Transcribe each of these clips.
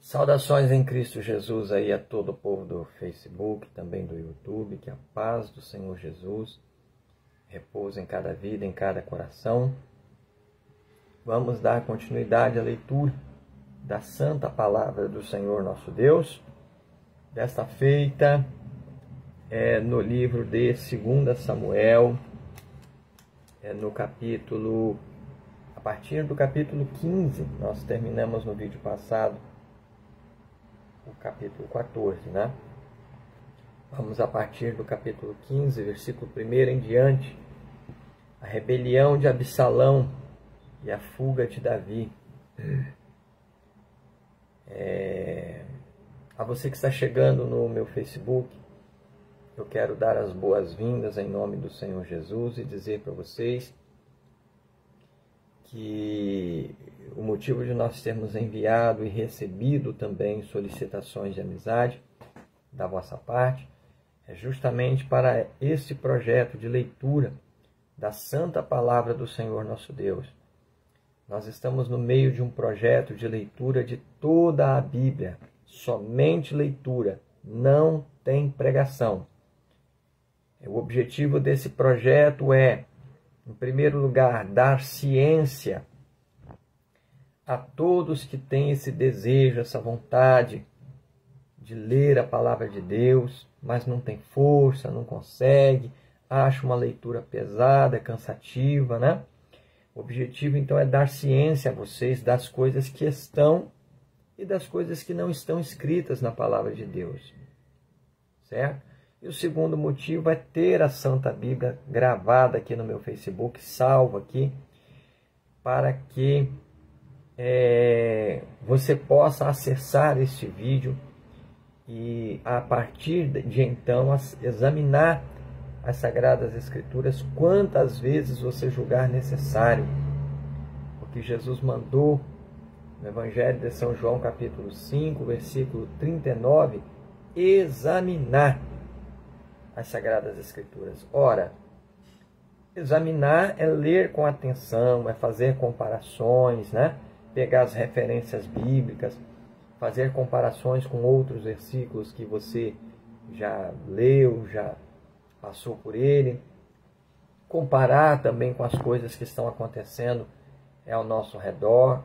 Saudações em Cristo Jesus aí a todo o povo do Facebook, também do YouTube, que a paz do Senhor Jesus repousa em cada vida, em cada coração. Vamos dar continuidade à leitura da Santa Palavra do Senhor nosso Deus. Desta feita, no livro de 2 Samuel, a partir do capítulo 15, nós terminamos no vídeo passado o capítulo 14, né? Vamos a partir do capítulo 15, versículo 1 em diante, a rebelião de Absalão e a fuga de Davi. A você que está chegando no meu Facebook, eu quero dar as boas-vindas em nome do Senhor Jesus e dizer para vocês que o motivo de nós termos enviado e recebido também solicitações de amizade da vossa parte é justamente para este projeto de leitura da Santa Palavra do Senhor nosso Deus. Nós estamos no meio de um projeto de leitura de toda a Bíblia, somente leitura, não tem pregação. O objetivo desse projeto é, em primeiro lugar, dar ciência a todos que têm esse desejo, essa vontade de ler a Palavra de Deus, mas não tem força, não consegue, acha uma leitura pesada, cansativa, né? O objetivo, então, é dar ciência a vocês das coisas que estão e das coisas que não estão escritas na Palavra de Deus, certo? E o segundo motivo é ter a Santa Bíblia gravada aqui no meu Facebook, salva aqui, para que você possa acessar este vídeo e, a partir de então, examinar as Sagradas Escrituras quantas vezes você julgar necessário. Porque Jesus mandou no Evangelho de São João, capítulo 5, versículo 39, examinar as Sagradas Escrituras. Ora, examinar é ler com atenção, é fazer comparações, né? Pegar as referências bíblicas, fazer comparações com outros versículos que você já leu, já passou por ele, comparar também com as coisas que estão acontecendo ao nosso redor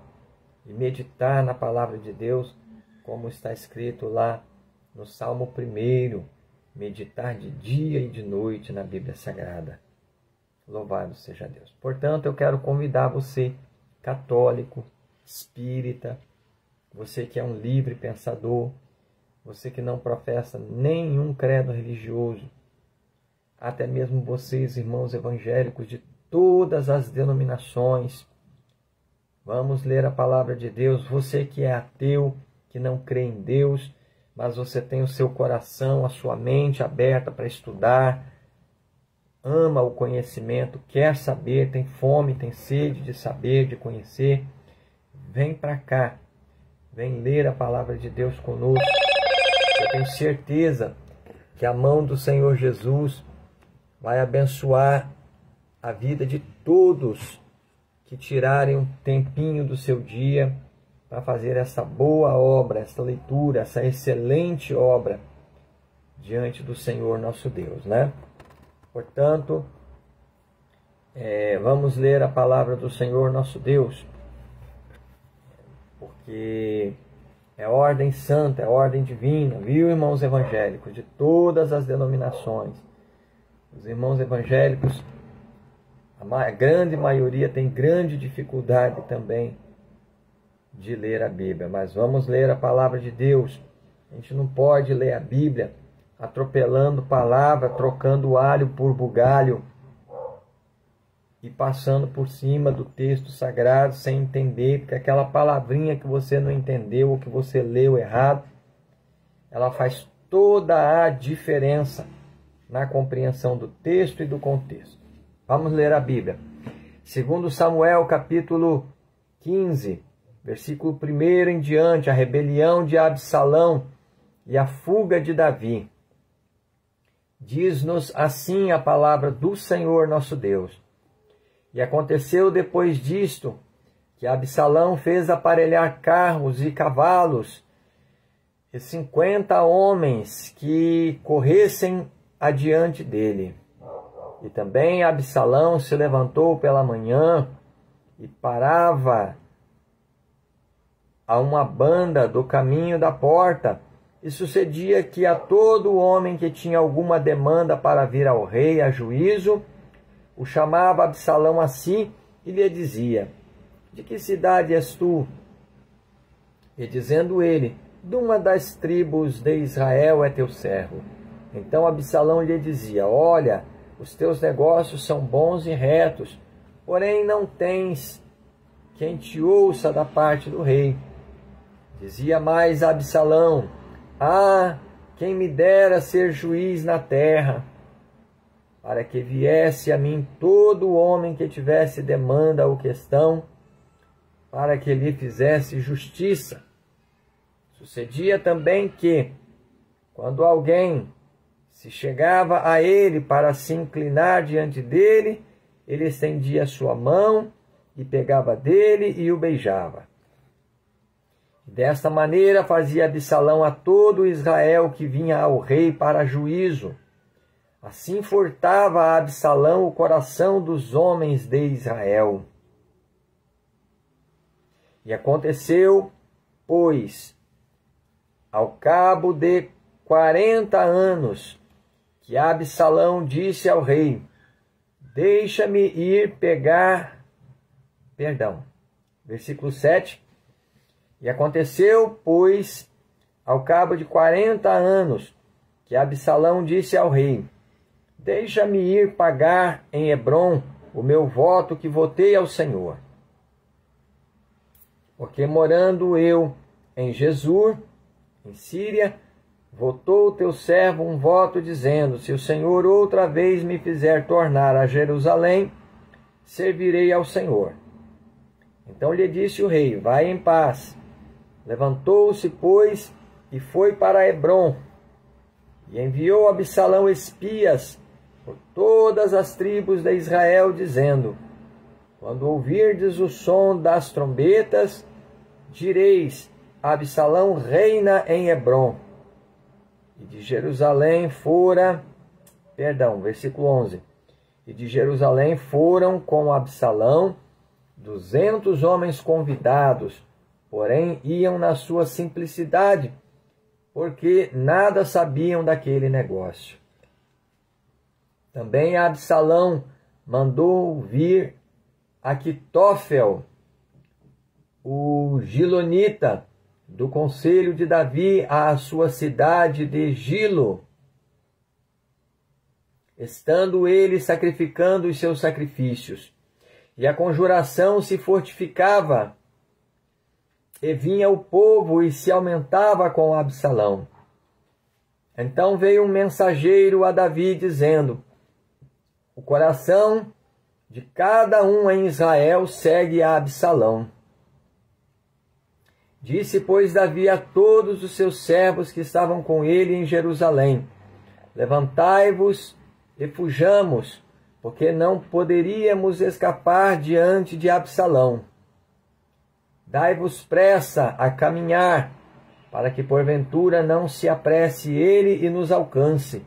e meditar na Palavra de Deus, como está escrito lá no Salmo 1, meditar de dia e de noite na Bíblia Sagrada. Louvado seja Deus. Portanto, eu quero convidar você, católico, espírita, você que é um livre pensador, você que não professa nenhum credo religioso, até mesmo vocês, irmãos evangélicos de todas as denominações, vamos ler a Palavra de Deus. Você que é ateu, que não crê em Deus, mas você tem o seu coração, a sua mente aberta para estudar, ama o conhecimento, quer saber, tem fome, tem sede de saber, de conhecer, vem para cá, vem ler a Palavra de Deus conosco. Eu tenho certeza que a mão do Senhor Jesus vai abençoar a vida de todos que tirarem um tempinho do seu dia para fazer essa boa obra, essa leitura, essa excelente obra diante do Senhor nosso Deus, né? Portanto, vamos ler a Palavra do Senhor nosso Deus, porque é ordem santa, é ordem divina, viu, irmãos evangélicos de todas as denominações? Os irmãos evangélicos, a grande maioria tem grande dificuldade também de ler a Bíblia, mas vamos ler a Palavra de Deus. A gente não pode ler a Bíblia atropelando palavra, trocando alho por bugalho e passando por cima do texto sagrado sem entender, porque aquela palavrinha que você não entendeu ou que você leu errado, ela faz toda a diferença na compreensão do texto e do contexto. Vamos ler a Bíblia. 2 Samuel, capítulo 15, versículo 1 em diante, a rebelião de Absalão e a fuga de Davi. Diz-nos assim a palavra do Senhor nosso Deus. E aconteceu depois disto, que Absalão fez aparelhar carros e cavalos e 50 homens que corressem adiante dele. E também Absalão se levantou pela manhã e parava a uma banda do caminho da porta. E sucedia que a todo homem que tinha alguma demanda para vir ao rei a juízo, o chamava Absalão a si e lhe dizia: de que cidade és tu? E dizendo ele: de uma das tribos de Israel é teu servo. Então Absalão lhe dizia: olha, os teus negócios são bons e retos, porém não tens quem te ouça da parte do rei. Dizia mais Absalão: ah, quem me dera ser juiz na terra, para que viesse a mim todo homem que tivesse demanda ou questão, para que lhe fizesse justiça. Sucedia também que, quando alguém se chegava a ele para se inclinar diante dele, ele estendia sua mão e pegava dele e o beijava. Desta maneira fazia Absalão a todo Israel que vinha ao rei para juízo. Assim furtava a Absalão o coração dos homens de Israel. E aconteceu, pois, ao cabo de 40 anos, que Absalão disse ao rei: deixa-me ir pegar... Versículo 7. E aconteceu, pois, ao cabo de 40 anos, que Absalão disse ao rei: deixa-me ir pagar em Hebrom o meu voto que votei ao Senhor. Porque morando eu em Jesur, em Síria, votou teu servo um voto dizendo: se o Senhor outra vez me fizer tornar a Jerusalém, servirei ao Senhor. Então lhe disse o rei: vai em paz. Levantou-se, pois, e foi para Hebrom, e enviou Absalão espias por todas as tribos de Israel, dizendo: quando ouvirdes o som das trombetas, direis: Absalão reina em Hebrom. E de Jerusalém versículo 11. E de Jerusalém foram com Absalão 200 homens convidados, porém iam na sua simplicidade, porque nada sabiam daquele negócio. Também Absalão mandou vir Aquitófel, o Gilonita, do conselho de Davi, à sua cidade de Gilo, estando ele sacrificando os seus sacrifícios. E a conjuração se fortificava, e vinha o povo e se aumentava com Absalão. Então veio um mensageiro a Davi, dizendo: o coração de cada um em Israel segue a Absalão. Disse, pois, Davi a todos os seus servos que estavam com ele em Jerusalém: levantai-vos e fujamos, porque não poderíamos escapar diante de Absalão. Dai-vos pressa a caminhar, para que porventura não se apresse ele e nos alcance,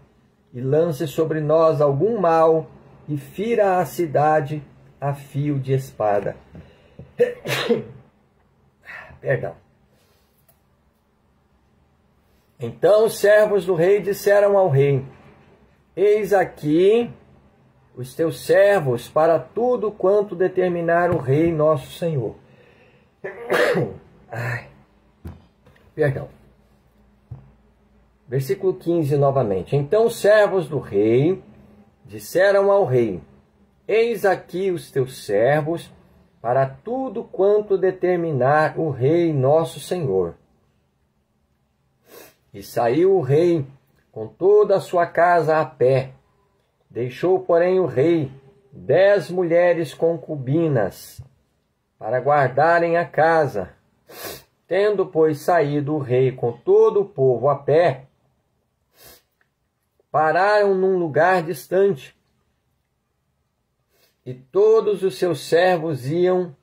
e lance sobre nós algum mal, e fira a cidade a fio de espada. Então os servos do rei disseram ao rei: eis aqui os teus servos para tudo quanto determinar o rei nosso senhor. Versículo 15 novamente. Então os servos do rei disseram ao rei: eis aqui os teus servos para tudo quanto determinar o rei nosso senhor. E saiu o rei com toda a sua casa a pé. Deixou, porém, o rei 10 mulheres concubinas para guardarem a casa. Tendo, pois, saído o rei com todo o povo a pé, pararam num lugar distante, e todos os seus servos iam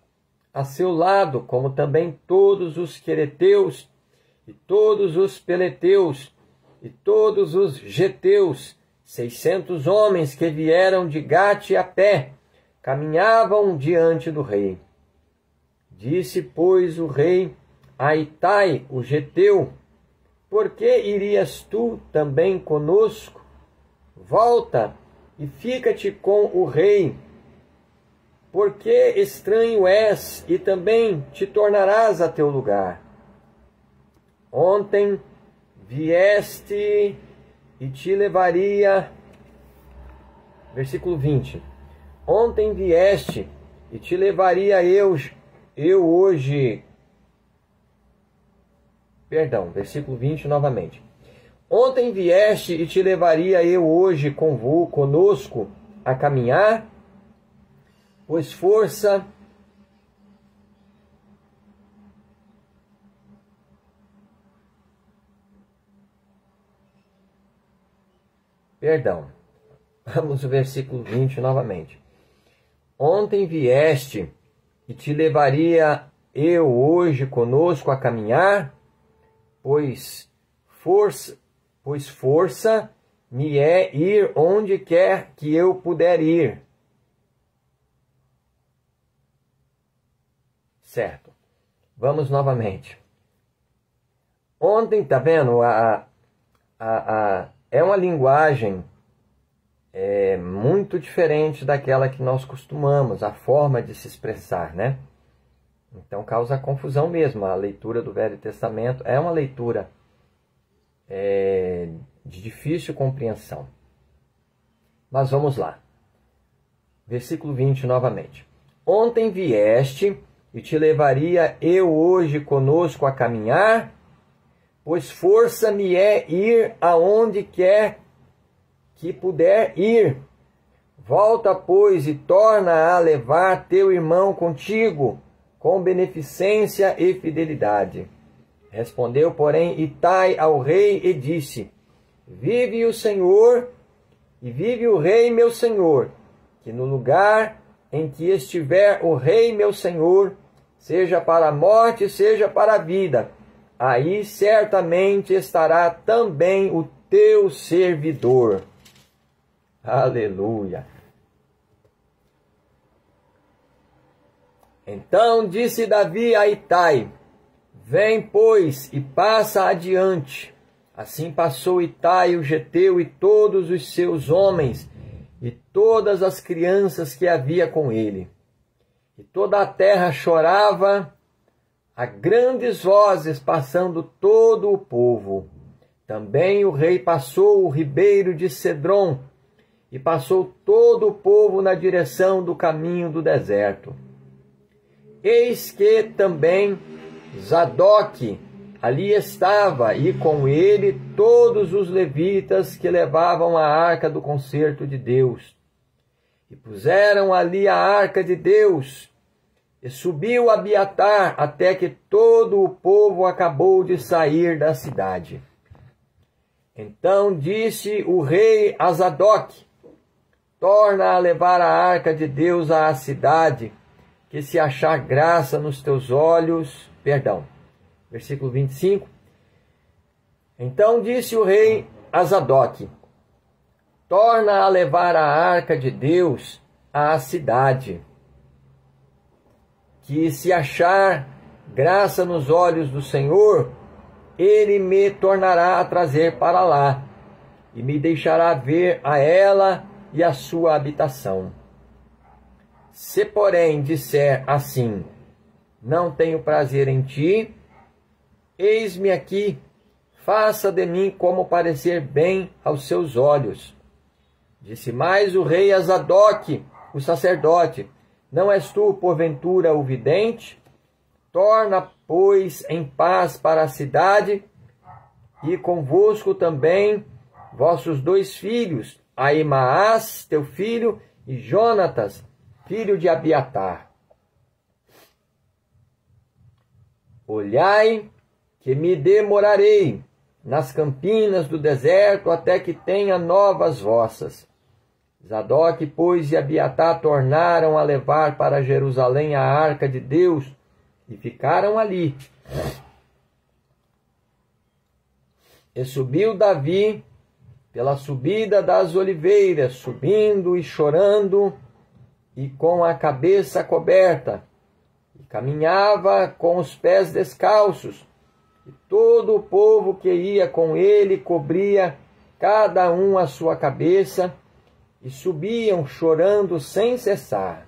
a seu lado, como também todos os quereteus e todos os peleteus, e todos os geteus, 600 homens que vieram de Gate a pé, caminhavam diante do rei. Disse, pois, o rei a Itai, o geteu: por que irias tu também conosco? Volta e fica-te com o rei, porque estranho és, e também te tornarás a teu lugar. Ontem vieste e te levaria... Versículo 20. Ontem vieste e te levaria eu hoje... Perdão, versículo 20 novamente. Ontem vieste e te levaria eu hoje conosco a caminhar, pois força... Perdão, vamos ao versículo 20 novamente. Ontem vieste e te levaria eu hoje conosco a caminhar, pois força me é ir onde quer que eu puder ir. Certo. Vamos novamente. Ontem, tá vendo? É uma linguagem muito diferente daquela que nós costumamos, a forma de se expressar, né? Então causa confusão mesmo. A leitura do Velho Testamento é uma leitura de difícil compreensão. Mas vamos lá. Versículo 20 novamente. Ontem vieste e te levaria eu hoje conosco a caminhar, pois força me é ir aonde quer que puder ir. Volta, pois, e torna a levar teu irmão contigo, com beneficência e fidelidade. Respondeu, porém, Itai ao rei e disse: vive o Senhor, e vive o rei meu senhor, que no lugar em que estiver o rei meu senhor, seja para a morte, seja para a vida, aí certamente estará também o teu servidor. Aleluia. Então disse Davi a Itai: vem, pois, e passa adiante. Assim passou Itai o geteu e todos os seus homens e todas as crianças que havia com ele. E toda a terra chorava a grandes vozes, passando todo o povo. Também o rei passou o ribeiro de Cedron, e passou todo o povo na direção do caminho do deserto. Eis que também Zadok ali estava, e com ele todos os levitas que levavam a arca do concerto de Deus. E puseram ali a arca de Deus, e subiu Abiatar até que todo o povo acabou de sair da cidade. Então disse o rei a Zadok: torna a levar a arca de Deus à cidade, que se achar graça nos teus olhos... Perdão, versículo 25. Então disse o rei a Zadok: torna a levar a arca de Deus à cidade, que se achar graça nos olhos do Senhor, ele me tornará a trazer para lá, e me deixará ver a ela e a sua habitação. Se, porém, disser assim: não tenho prazer em ti, eis-me aqui, faça de mim como parecer bem aos seus olhos. Disse mais o rei a Zadok, o sacerdote: não és tu, porventura, o vidente? Torna, pois, em paz para a cidade, e convosco também vossos 2 filhos, Ahimaás, teu filho, e Jonatas, filho de Abiatar. Olhai, que me demorarei nas campinas do deserto até que tenha novas vossas. Zadok, pois, e Abiatar tornaram a levar para Jerusalém a arca de Deus, e ficaram ali. E subiu Davi pela subida das oliveiras, subindo e chorando, e com a cabeça coberta, e caminhava com os pés descalços, e todo o povo que ia com ele cobria cada um a sua cabeça, e subiam chorando sem cessar.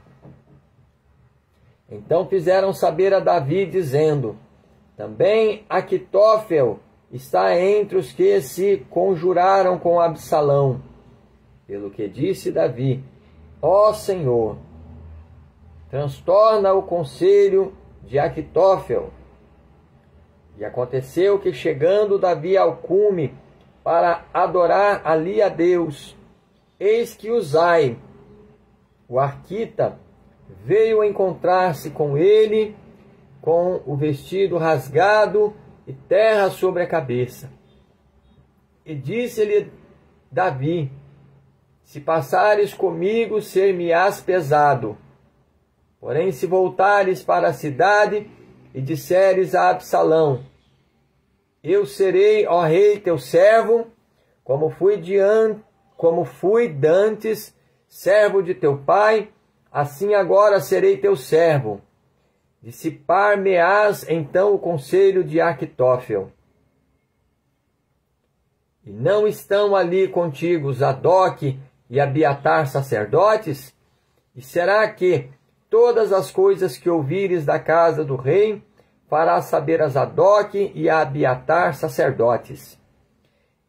Então fizeram saber a Davi, dizendo: também Aquitófel está entre os que se conjuraram com Absalão. Pelo que disse Davi: ó Senhor, transtorna o conselho de Aquitófel. E aconteceu que, chegando Davi ao cume para adorar ali a Deus, eis que Uzai, o arquita, veio encontrar-se com ele, com o vestido rasgado e terra sobre a cabeça. E disse-lhe Davi: se passares comigo, ser-me-ás pesado. Porém, se voltares para a cidade e disseres a Absalão: eu serei, ó rei, teu servo, como fui dantes servo de teu pai, assim agora serei teu servo. Dissipar-me-ás então o conselho de Aquitófel. E não estão ali contigo Zadok e Abiatar sacerdotes? E será que todas as coisas que ouvires da casa do rei farás saber a Zadok e a Abiatar sacerdotes?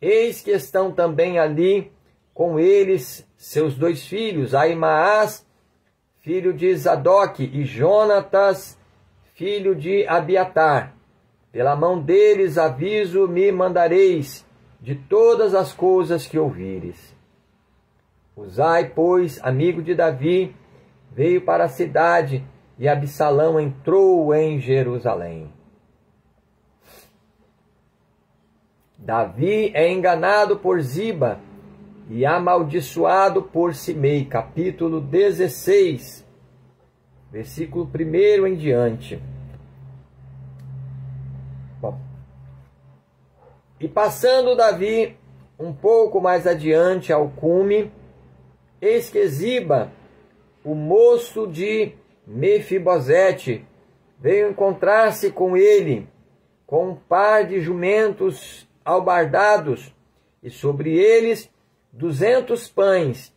Eis que estão também ali com eles seus dois filhos, Aimaas, filho de Zadok, e Jonatas, filho de Abiatar. Pela mão deles aviso me mandareis de todas as coisas que ouvires. Uzai, pois, amigo de Davi, veio para a cidade, e Absalão entrou em Jerusalém. Davi é enganado por Ziba e amaldiçoado por Simei. Capítulo 16, versículo 1 em diante. Bom. E passando Davi um pouco mais adiante ao cume, eis que Ziba, o moço de Mefibosete, veio encontrar-se com ele, com um par de jumentos albardados, e sobre eles 200 pães,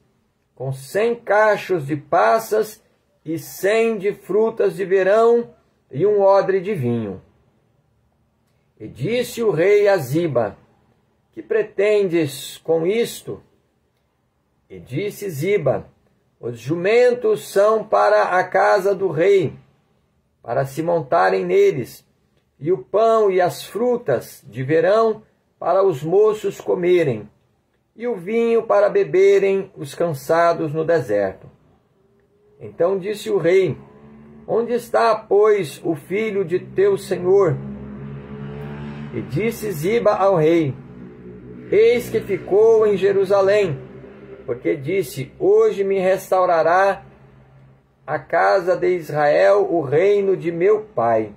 com 100 cachos de passas e 100 de frutas de verão, e um odre de vinho. E disse o rei a Ziba: que pretendes com isto? E disse Ziba: os jumentos são para a casa do rei, para se montarem neles, e o pão e as frutas de verão para os moços comerem, e o vinho para beberem os cansados no deserto. Então disse o rei: onde está, pois, o filho de teu senhor? E disse Ziba ao rei: eis que ficou em Jerusalém, porque disse: hoje me restaurará a casa de Israel o reino de meu pai.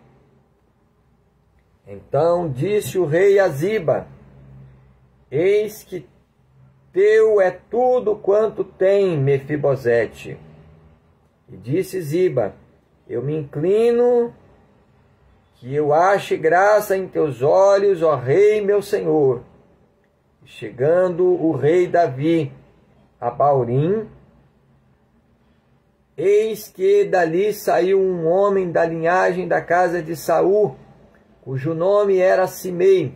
Então disse o rei a Ziba: eis que teu é tudo quanto tem Mefibosete. E disse Ziba: eu me inclino, que eu ache graça em teus olhos, ó rei meu senhor. E chegando o rei Davi a Baurim, eis que dali saiu um homem da linhagem da casa de Saul, cujo nome era Simei,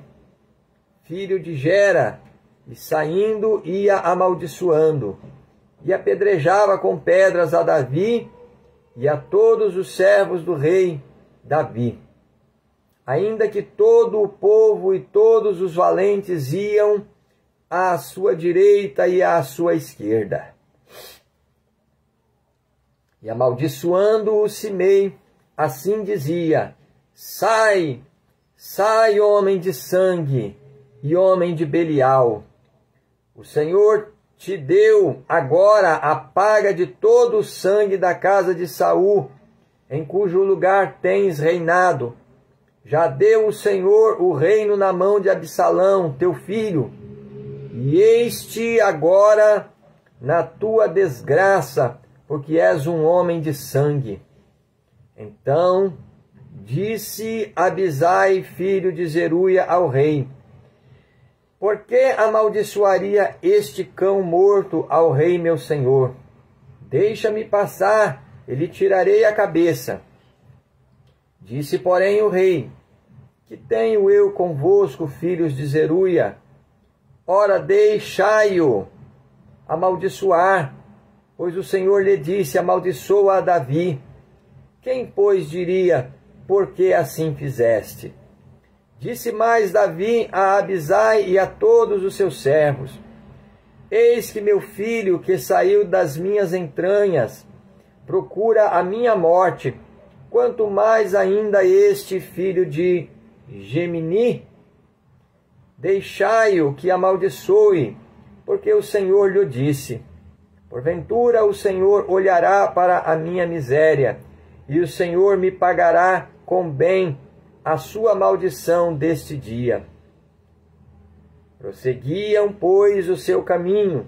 filho de Gera, e saindo ia amaldiçoando, e apedrejava com pedras a Davi e a todos os servos do rei Davi. Ainda que todo o povo e todos os valentes iam à sua direita e à sua esquerda. E amaldiçoando-o Simei, assim dizia: sai, sai, homem de sangue e homem de Belial. O Senhor te deu agora a paga de todo o sangue da casa de Saul, em cujo lugar tens reinado. já deu o Senhor o reino na mão de Absalão, teu filho, e eis-te agora na tua desgraça, porque és um homem de sangue. Então disse Abisai, filho de Zeruia, ao rei: por que amaldiçoaria este cão morto ao rei meu senhor? Deixa-me passar, e lhe tirarei a cabeça. Disse, porém, o rei: que tenho eu convosco, filhos de Zeruia? Ora, deixai-o amaldiçoar, pois o Senhor lhe disse: amaldiçoa a Davi. Quem, pois, diria: por que assim fizeste? Disse mais Davi a Abisai e a todos os seus servos: eis que meu filho, que saiu das minhas entranhas, procura a minha morte, quanto mais ainda este filho de Gemini. Deixai-o que amaldiçoe, porque o Senhor lhe disse. Porventura o Senhor olhará para a minha miséria, e o Senhor me pagará com bem a sua maldição deste dia. Prosseguiam, pois, o seu caminho,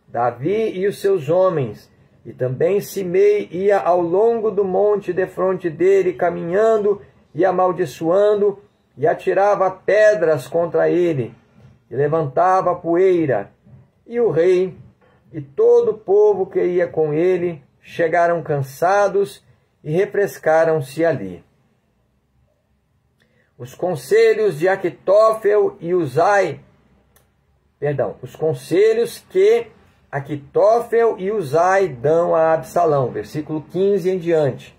Davi e os seus homens, e também Simei ia ao longo do monte defronte dele, caminhando e amaldiçoando, e atirava pedras contra ele, e levantava poeira. E o rei e todo o povo que ia com ele chegaram cansados e refrescaram-se ali. Os conselhos de Aquitófel e Uzai, os conselhos que Aquitófel e Uzai dão a Absalão, versículo 15 em diante.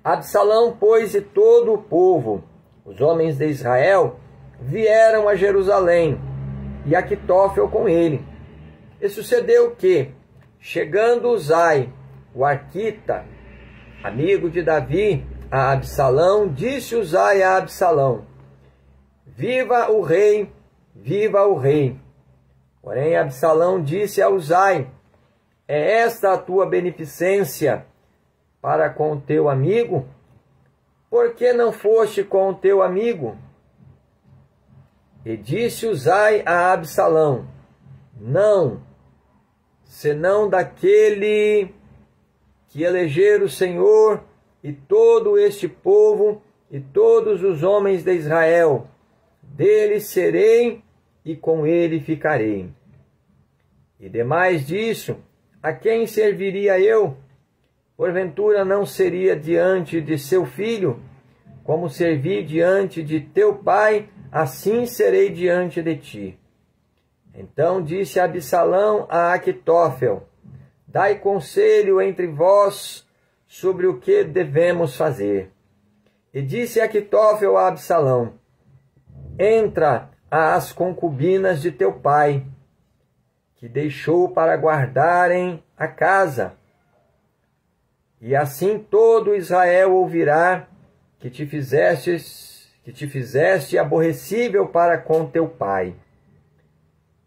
Absalão, pois, e todo o povo, os homens de Israel, vieram a Jerusalém, e Aquitófel com ele. E sucedeu que, chegando Uzai, o arquita, amigo de Davi, a Absalão, disse Uzai a Absalão: viva o rei, viva o rei. Porém Absalão disse a Uzai: é esta a tua beneficência para com o teu amigo? Por que não foste com o teu amigo? E disse Uzai a Absalão: não, senão daquele que eleger o Senhor e todo este povo e todos os homens de Israel, dele serei e com ele ficarei. E demais disso, a quem serviria eu? Porventura não seria diante de seu filho? Como servi diante de teu pai, assim serei diante de ti. Então disse Absalão a Aquitófel: dai conselho entre vós sobre o que devemos fazer. E disse Aquitófel a Absalão: entra às concubinas de teu pai, que deixou para guardarem a casa, e assim todo Israel ouvirá que te fizeste aborrecível para com teu pai.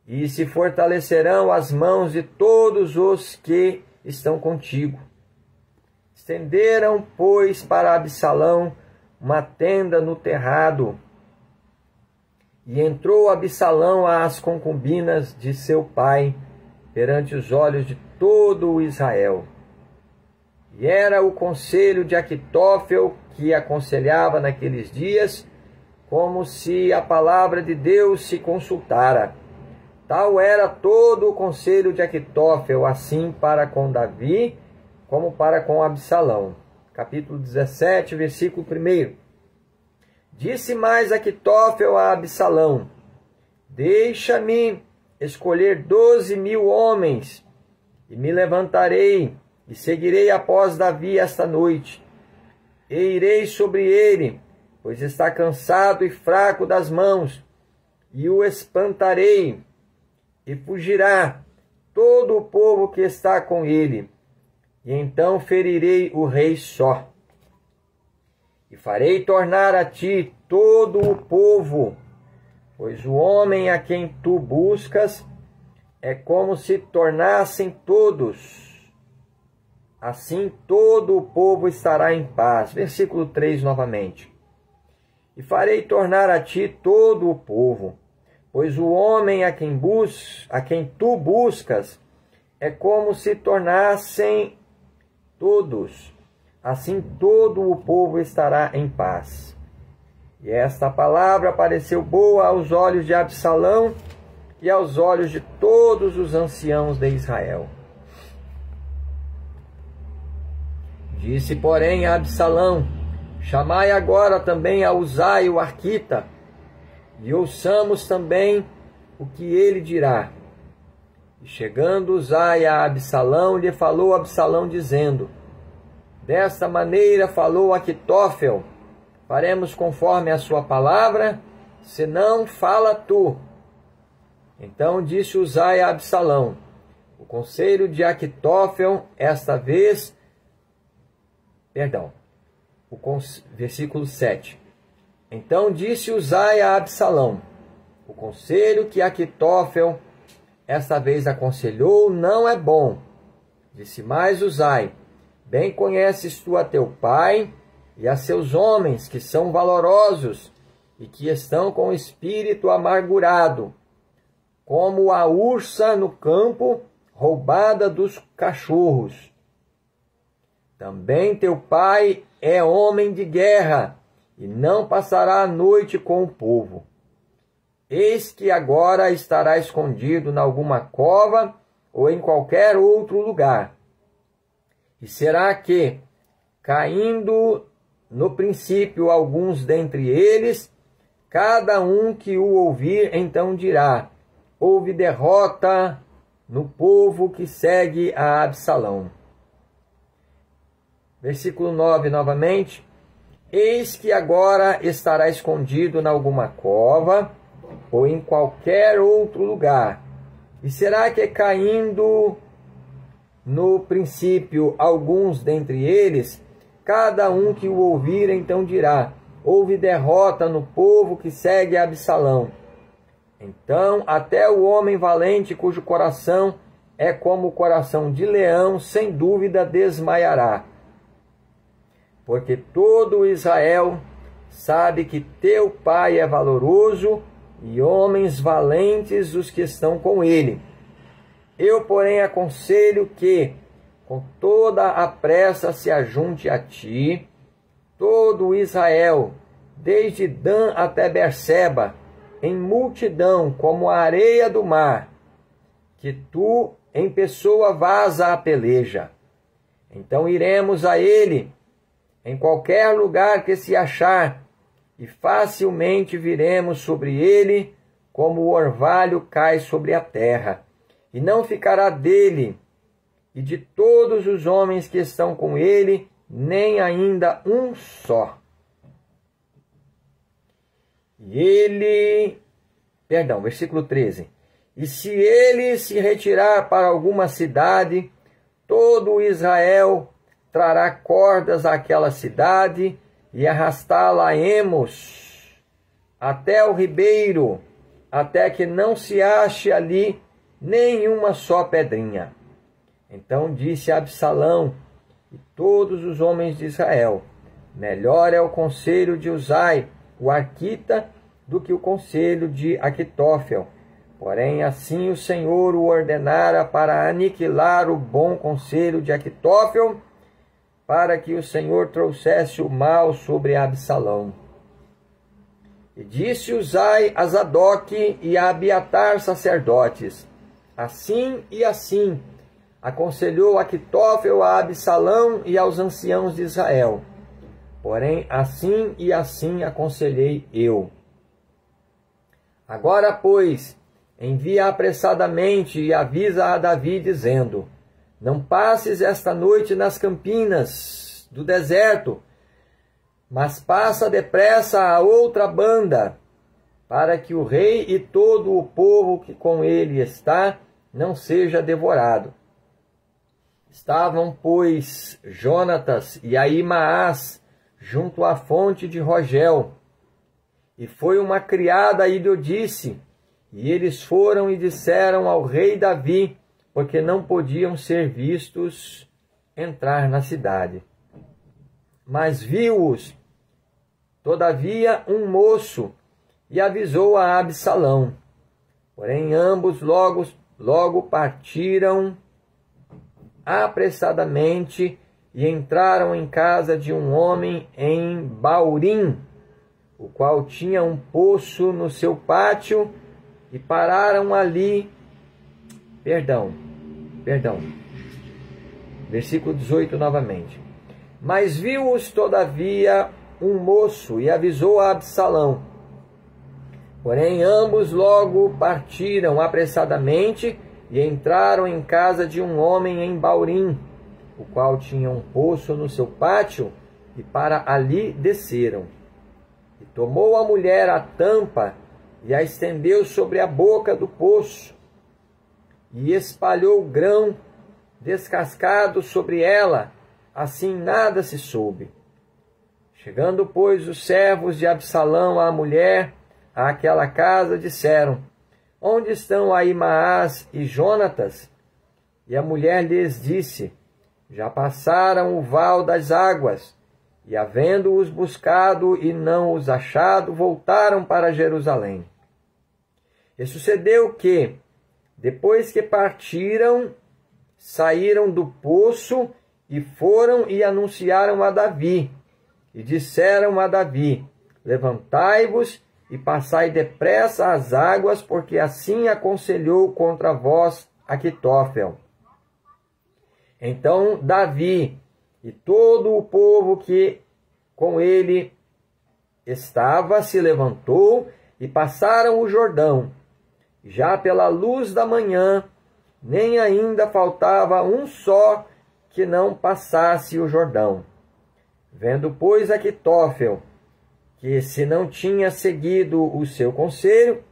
E se fortalecerão as mãos de todos os que estão contigo. Estenderam, pois, para Absalão uma tenda no terrado, e entrou Absalão às concubinas de seu pai, perante os olhos de todo o Israel. E era o conselho de Aquitófel que aconselhava naqueles dias, como se a palavra de Deus se consultara. Tal era todo o conselho de Aquitófel, assim para com Davi, como para com Absalão. Capítulo 17, versículo 1. Disse mais Aquitófel a Absalão: deixa-me escolher 12.000 homens, e me levantarei, e seguirei após Davi esta noite, e irei sobre ele, pois está cansado e fraco das mãos, e o espantarei, e fugirá todo o povo que está com ele, e então ferirei o rei só. E farei tornar a ti todo o povo, pois o homem a quem tu buscas é como se tornassem todos. assim todo o povo estará em paz. Versículo 3 novamente. E farei tornar a ti todo o povo, pois o homem a quem tu buscas é como se tornassem todos. Assim todo o povo estará em paz. E esta palavra pareceu boa aos olhos de Absalão e aos olhos de todos os anciãos de Israel. Disse, porém, a Absalão: chamai agora também a Uzai, o arquita, e ouçamos também o que ele dirá. E chegando Uzai a Absalão, lhe falou Absalão, dizendo: desta maneira falou Aquitófel: faremos conforme a sua palavra, senão fala tu. Então disse Uzai a Absalão: o conselho de Aquitófel, esta vez... Versículo 7. Então disse Uzai a Absalão: o conselho que Aquitófel esta vez aconselhou não é bom. Disse mais Uzai: bem conheces tu a teu pai e a seus homens, que são valorosos e que estão com o espírito amargurado, como a ursa no campo, roubada dos cachorros. Também teu pai é homem de guerra, e não passará a noite com o povo. Eis que agora estará escondido em alguma cova ou em qualquer outro lugar. E será que, caindo no princípio alguns dentre eles, cada um que o ouvir então dirá: houve derrota no povo que segue a Absalão. Versículo 9 novamente. Eis que agora estará escondido em alguma cova ou em qualquer outro lugar. E será que, caindo no princípio alguns dentre eles, cada um que o ouvir então dirá: houve derrota no povo que segue a Absalão. Então até o homem valente, cujo coração é como o coração de leão, sem dúvida desmaiará. Porque todo Israel sabe que teu pai é valoroso e homens valentes os que estão com ele. Eu, porém, aconselho que, com toda a pressa, se ajunte a ti todo Israel, desde Dan até Berseba, em multidão como a areia do mar, que tu em pessoa vás à peleja. Então iremos a ele em qualquer lugar que se achar, e facilmente viremos sobre ele, como o orvalho cai sobre a terra, e não ficará dele e de todos os homens que estão com ele, nem ainda um só. Versículo 13. E se ele se retirar para alguma cidade, todo Israel trará cordas àquela cidade e arrastá-la-emos até o ribeiro, até que não se ache ali nenhuma só pedrinha. Então disse Absalão e todos os homens de Israel: melhor é o conselho de Uzai, o arquita, do que o conselho de Aquitófel. Porém, assim o Senhor o ordenara para aniquilar o bom conselho de Aquitófel, para que o Senhor trouxesse o mal sobre Absalão. E disse Uzai a Zadoque e a Abiatar, sacerdotes: assim e assim aconselhou Aquitófel a Absalão e aos anciãos de Israel. Porém, assim e assim aconselhei eu. Agora, pois, envia apressadamente e avisa a Davi, dizendo: não passes esta noite nas campinas do deserto, mas passa depressa a outra banda, para que o rei e todo o povo que com ele está não seja devorado. Estavam, pois, Jonatas e Ahimaás junto à fonte de Rogel, e foi uma criada e lhe disse, e eles foram e disseram ao rei Davi, porque não podiam ser vistos entrar na cidade. Mas viu-os, todavia, um e avisou a Absalão. Porém, ambos logo partiram apressadamente e entraram em casa de um homem em Baurim, o qual tinha um poço no seu pátio, e pararam ali. Perdão. Versículo 18 novamente. Mas viu-os, todavia, um e avisou a Absalão. Porém, ambos logo partiram apressadamente e entraram em casa de um homem em Baurim, o qual tinha um poço no seu pátio, e para ali desceram. E tomou a mulher a tampa e a estendeu sobre a boca do poço, e espalhou grão descascado sobre ela, assim nada se soube. Chegando, pois, os servos de Absalão à mulher, àquela casa, disseram: Onde estão Ahimaás e Jonatas? E a mulher lhes disse: Já passaram o val das águas, e havendo-os buscado e não os achado, voltaram para Jerusalém. E sucedeu que, depois que partiram, saíram do poço e foram e anunciaram a Davi. E disseram a Davi: Levantai-vos e passai depressa as águas, porque assim aconselhou contra vós Aquitófel. Então Davi e todo o povo que com ele estava se levantou e passaram o Jordão. Já pela luz da manhã, nem ainda faltava um só que não passasse o Jordão. Vendo, pois, Aquitófel que se não tinha seguido o seu conselho,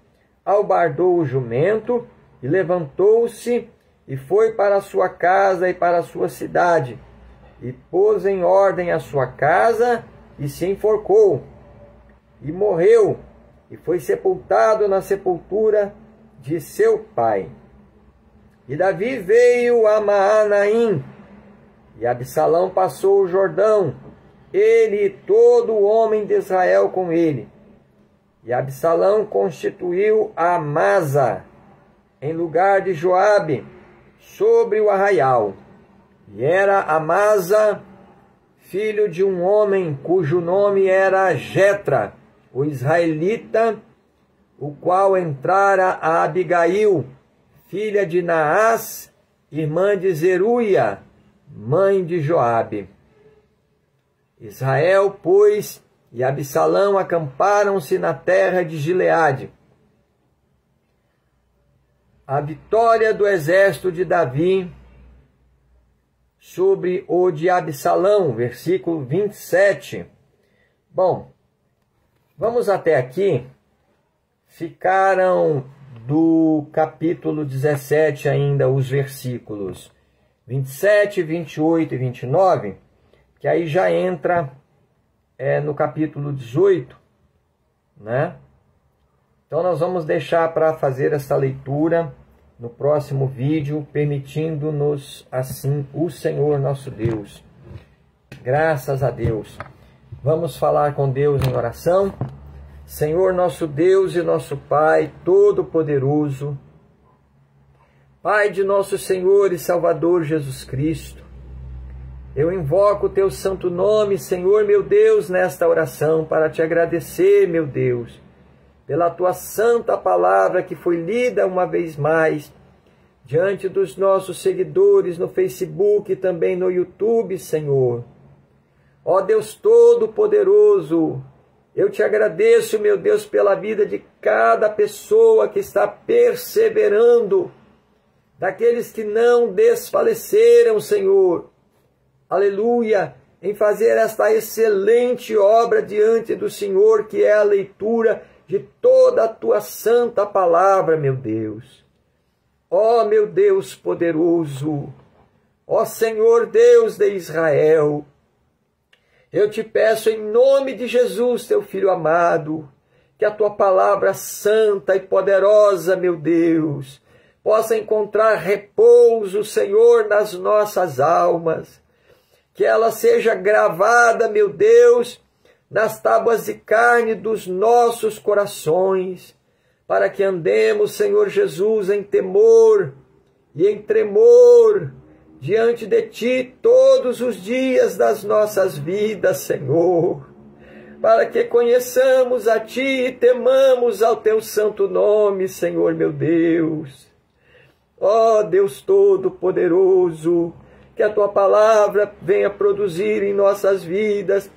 albardou o jumento e levantou-se e foi para a sua casa e para a sua cidade, e pôs em ordem a sua casa e se enforcou, e morreu, e foi sepultado na sepultura de seu pai. E Davi veio a Maanaim, e Absalão passou o Jordão, ele e todo o homem de Israel com ele. E Absalão constituiu a Amasa em lugar de Joabe sobre o arraial. E era Amasa filho de um homem cujo nome era Jetra, o israelita, o qual entrara a Abigail, filha de Naás, irmã de Zeruia, mãe de Joabe. Israel, pois, e Absalão acamparam-se na terra de Gileade. A vitória do exército de Davi sobre o de Absalão, versículo 27. Bom, vamos até aqui. Ficaram do capítulo 17 ainda os versículos 27, 28 e 29, que aí já entra no capítulo 18, né? Então nós vamos deixar para fazer essa leitura no próximo vídeo, permitindo-nos assim o Senhor nosso Deus. Graças a Deus. Vamos falar com Deus em oração. Senhor nosso Deus e nosso Pai Todo-Poderoso, Pai de nosso Senhor e Salvador Jesus Cristo, eu invoco o teu santo nome, Senhor meu Deus, nesta oração, para te agradecer, meu Deus, pela tua santa palavra que foi lida uma vez mais, diante dos nossos seguidores no Facebook e também no YouTube, Senhor. Ó Deus Todo-Poderoso, eu te agradeço, meu Deus, pela vida de cada pessoa que está perseverando, daqueles que não desfaleceram, Senhor, aleluia, em fazer esta excelente obra diante do Senhor, que é a leitura de toda a tua santa palavra, meu Deus. Ó meu Deus poderoso, ó Senhor Deus de Israel, eu te peço em nome de Jesus, teu Filho amado, que a tua palavra santa e poderosa, meu Deus, possa encontrar repouso, Senhor, nas nossas almas, que ela seja gravada, meu Deus, nas tábuas de carne dos nossos corações, para que andemos, Senhor Jesus, em temor e em tremor diante de Ti todos os dias das nossas vidas, Senhor, para que conheçamos a Ti e temamos ao Teu santo nome, Senhor meu Deus. Ó Deus Todo-Poderoso, que a Tua palavra venha produzir em nossas vidas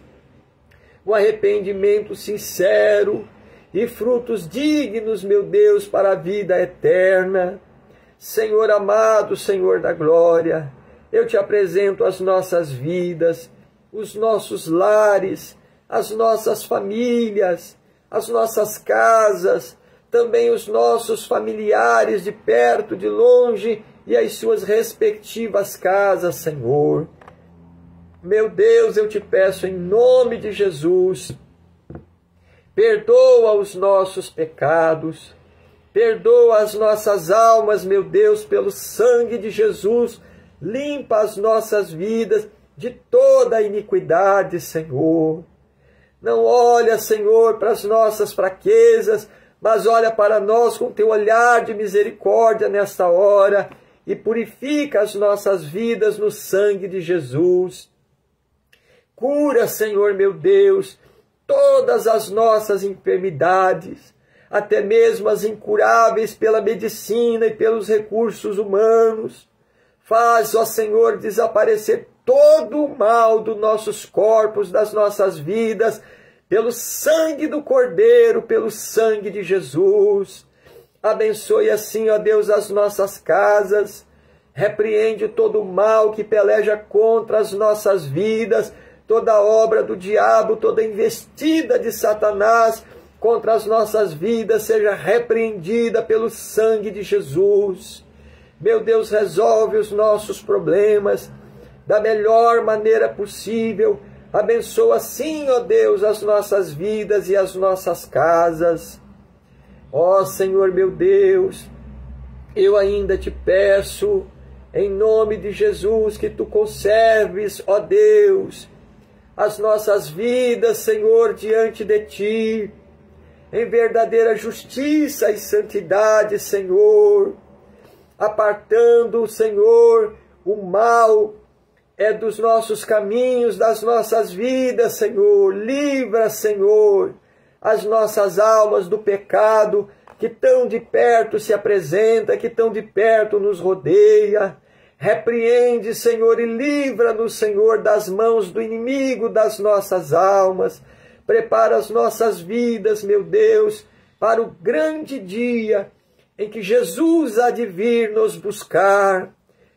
o arrependimento sincero e frutos dignos, meu Deus, para a vida eterna. Senhor amado, Senhor da glória, eu Te apresento as nossas vidas, os nossos lares, as nossas famílias, as nossas casas, também os nossos familiares de perto, de longe e as suas respectivas casas, Senhor. Meu Deus, eu Te peço em nome de Jesus, perdoa os nossos pecados, perdoa as nossas almas, meu Deus, pelo sangue de Jesus, limpa as nossas vidas de toda a iniquidade, Senhor. Não olha, Senhor, para as nossas fraquezas, mas olha para nós com Teu olhar de misericórdia nesta hora e purifica as nossas vidas no sangue de Jesus. Cura, Senhor meu Deus, todas as nossas enfermidades, até mesmo as incuráveis pela medicina e pelos recursos humanos. Faz, ó Senhor, desaparecer todo o mal dos nossos corpos, das nossas vidas, pelo sangue do Cordeiro, pelo sangue de Jesus. Abençoe assim, ó Deus, as nossas casas. Repreende todo o mal que peleja contra as nossas vidas, toda obra do diabo, toda investida de Satanás contra as nossas vidas, seja repreendida pelo sangue de Jesus. Meu Deus, resolve os nossos problemas da melhor maneira possível. Abençoa sim, ó Deus, as nossas vidas e as nossas casas. Ó Senhor meu Deus, eu ainda Te peço, em nome de Jesus, que Tu conserves, ó Deus, as nossas vidas, Senhor, diante de Ti, em verdadeira justiça e santidade, Senhor, apartando, Senhor, o mal dos nossos caminhos, das nossas vidas, Senhor. Livra, Senhor, as nossas almas do pecado que tão de perto se apresenta, que tão de perto nos rodeia. Repreende, Senhor, e livra-nos, Senhor, das mãos do inimigo das nossas almas. Prepara as nossas vidas, meu Deus, para o grande dia em que Jesus há de vir nos buscar.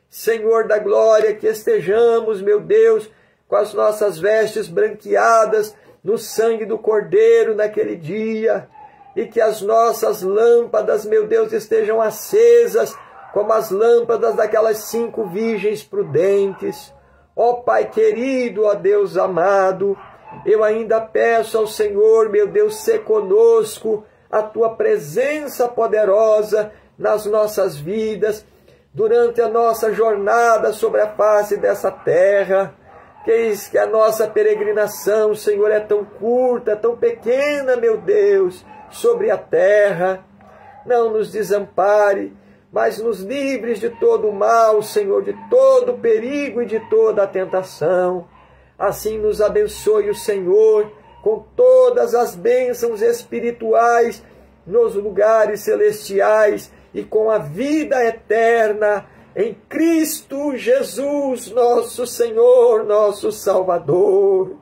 Senhor da glória, que estejamos, meu Deus, com as nossas vestes branqueadas no sangue do Cordeiro naquele dia, e que as nossas lâmpadas, meu Deus, estejam acesas como as lâmpadas daquelas 5 virgens prudentes. Ó Pai querido, ó Deus amado, eu ainda peço ao Senhor, meu Deus, ser conosco, a Tua presença poderosa nas nossas vidas, durante a nossa jornada sobre a face dessa terra. Que eis que a nossa peregrinação, Senhor, é tão curta, tão pequena, meu Deus, sobre a terra. Não nos desampare, mas nos livres de todo o mal, Senhor, de todo o perigo e de toda a tentação. Assim nos abençoe o Senhor com todas as bênçãos espirituais nos lugares celestiais e com a vida eterna em Cristo Jesus, nosso Senhor, nosso Salvador.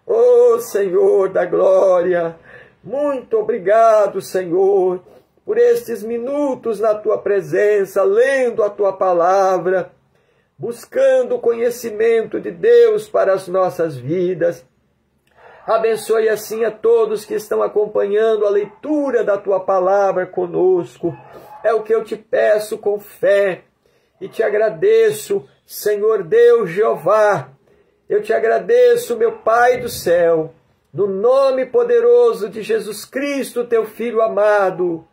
Ó Senhor da glória, muito obrigado, Senhor, por estes minutos na Tua presença, lendo a Tua palavra, buscando o conhecimento de Deus para as nossas vidas. Abençoe assim a todos que estão acompanhando a leitura da Tua palavra conosco. É o que eu Te peço com fé e Te agradeço, Senhor Deus Jeová. Eu Te agradeço, meu Pai do céu, no nome poderoso de Jesus Cristo, Teu Filho amado,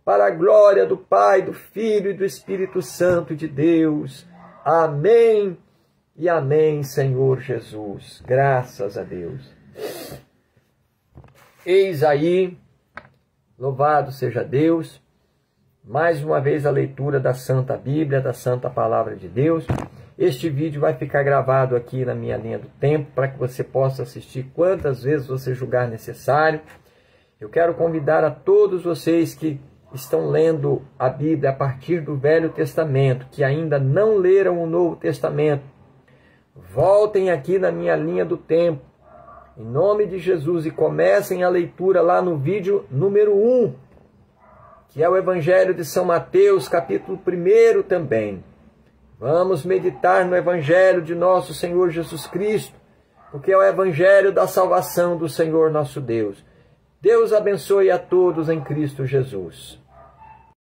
para a glória do Pai, do Filho e do Espírito Santo de Deus. Amém e amém, Senhor Jesus. Graças a Deus. Eis aí, louvado seja Deus, mais uma vez a leitura da Santa Bíblia, da Santa Palavra de Deus. Este vídeo vai ficar gravado aqui na minha linha do tempo, para que você possa assistir quantas vezes você julgar necessário. Eu quero convidar a todos vocês que estão lendo a Bíblia a partir do Velho Testamento, que ainda não leram o Novo Testamento, voltem aqui na minha linha do tempo, em nome de Jesus, e comecem a leitura lá no vídeo número 1, que é o Evangelho de São Mateus, capítulo 1 também. Vamos meditar no Evangelho de nosso Senhor Jesus Cristo, porque é o Evangelho da salvação do Senhor nosso Deus. Deus abençoe a todos em Cristo Jesus.